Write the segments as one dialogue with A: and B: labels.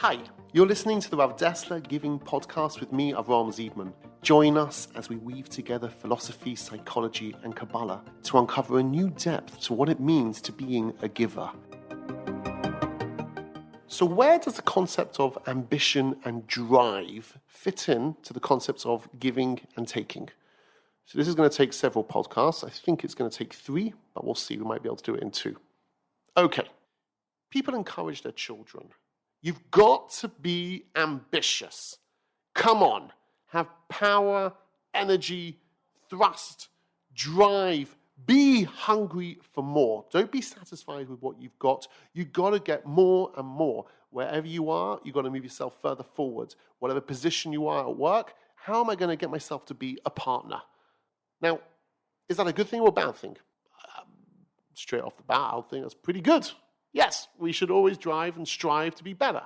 A: Hi, you're listening to the Rav Dessler Giving Podcast with me, Avram Ziedman. Join us as we weave together philosophy, psychology, and Kabbalah to uncover a new depth to what it means to being a giver. So where does the concept of ambition and drive fit in to the concepts of giving and taking? So this is going to take several podcasts. I think it's going to take 3, but we'll see. We might be able to do it in 2. Okay. People encourage their children. You've got to be ambitious. Come on. Have power, energy, thrust, drive. Be hungry for more. Don't be satisfied with what you've got. You've got to get more and more. Wherever you are, you've got to move yourself further forward. Whatever position you are at work, how am I going to get myself to be a partner? Now, is that a good thing or a bad thing? Straight off the bat, I think that's pretty good. Yes, we should always drive and strive to be better.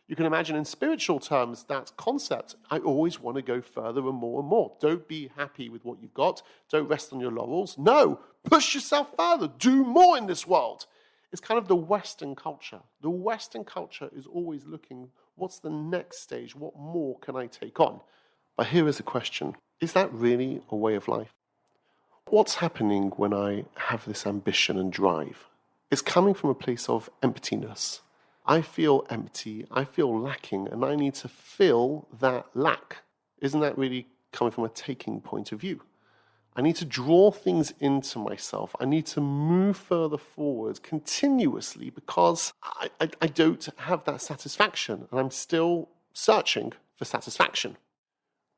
A: You can imagine in spiritual terms, that concept. I always want to go further and more and more. Don't be happy with what you've got. Don't rest on your laurels. No, push yourself further. Do more in this world. It's kind of the Western culture. The Western culture is always looking, what's the next stage? What more can I take on? But here is a question. Is that really a way of life? What's happening when I have this ambition and drive? It's coming from a place of emptiness. I feel empty, I feel lacking, and I need to fill that lack. Isn't that really coming from a taking point of view? I need to draw things into myself. I need to move further forward continuously because I don't have that satisfaction, and I'm still searching for satisfaction.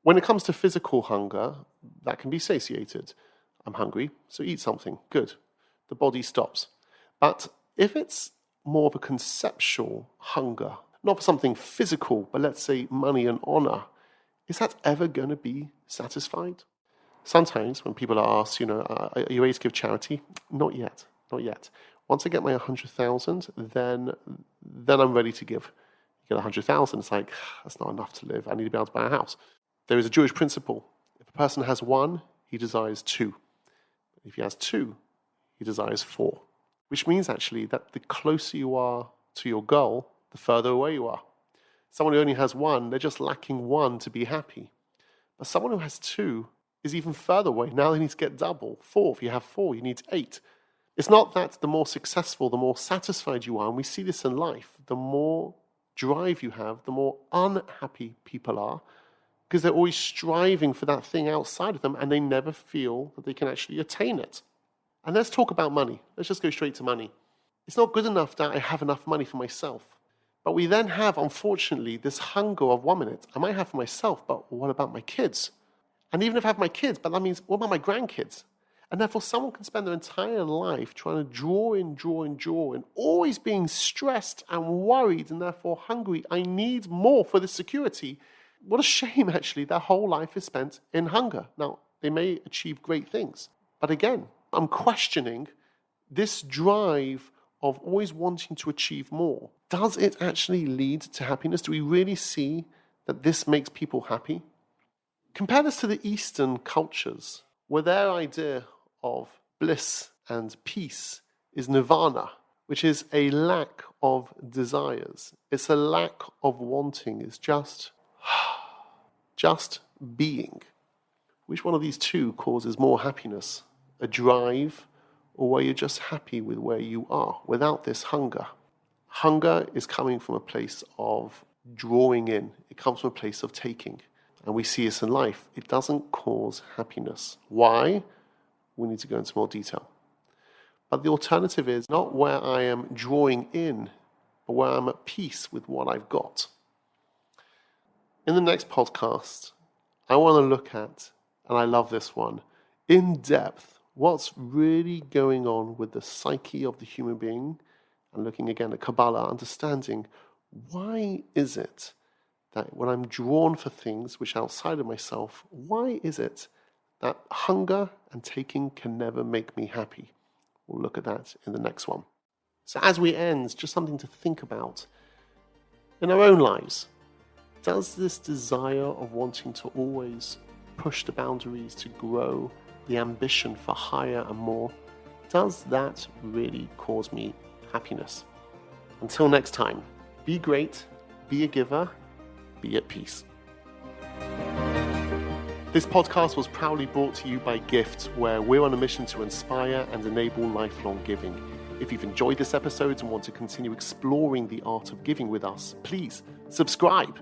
A: When it comes to physical hunger, that can be satiated. I'm hungry, so eat something. Good. The body stops. But if it's more of a conceptual hunger, not for something physical, but let's say money and honor, is that ever going to be satisfied? Sometimes when people are asked, are you ready to give charity? Not yet, not yet. Once I get my 100,000, then I'm ready to give. You get 100,000, it's like, that's not enough to live. I need to be able to buy a house. There is a Jewish principle. If a person has 1, he desires 2. If he has 2, he desires 4. Which means actually that the closer you are to your goal, the further away you are. Someone who only has 1, they're just lacking 1 to be happy. But someone who has 2 is even further away. Now they need to get double. 4, if you have 4, you need 8. It's not that the more successful, the more satisfied you are, and we see this in life. The more drive you have, the more unhappy people are, because they're always striving for that thing outside of them, and they never feel that they can actually attain it. And let's talk about money. Let's just go straight to money. It's not good enough that I have enough money for myself. But we then have, unfortunately, this hunger of 1 minute. I might have for myself, but what about my kids? And even if I have my kids, but that means, what about my grandkids? And therefore, someone can spend their entire life trying to draw in, always being stressed and worried and therefore hungry. I need more for this security. What a shame, actually, their whole life is spent in hunger. Now, they may achieve great things. But again, I'm questioning this drive of always wanting to achieve more. Does it actually lead to happiness? Do we really see that this makes people happy? Compare this to the Eastern cultures, where their idea of bliss and peace is nirvana, which is a lack of desires. It's a lack of wanting. It's just being. Which one of these two causes more happiness? A drive, or where you're just happy with where you are without this hunger? Hunger is coming from a place of drawing in. It comes from a place of taking. And we see this in life. It doesn't cause happiness. Why? We need to go into more detail. But the alternative is not where I am drawing in, but where I'm at peace with what I've got. In the next podcast, I want to look at, and I love this one, in depth, what's really going on with the psyche of the human being, and looking again at Kabbalah, understanding why is it that when I'm drawn for things which are outside of myself, why is it that hunger and taking can never make me happy? We'll look at that in the next one. So as we end, just something to think about. In our own lives, does this desire of wanting to always push the boundaries, to grow, the ambition for higher and more, does that really cause me happiness? Until next time, be great, be a giver, be at peace. This podcast was proudly brought to you by Gift, where we're on a mission to inspire and enable lifelong giving. If you've enjoyed this episode and want to continue exploring the art of giving with us, please subscribe.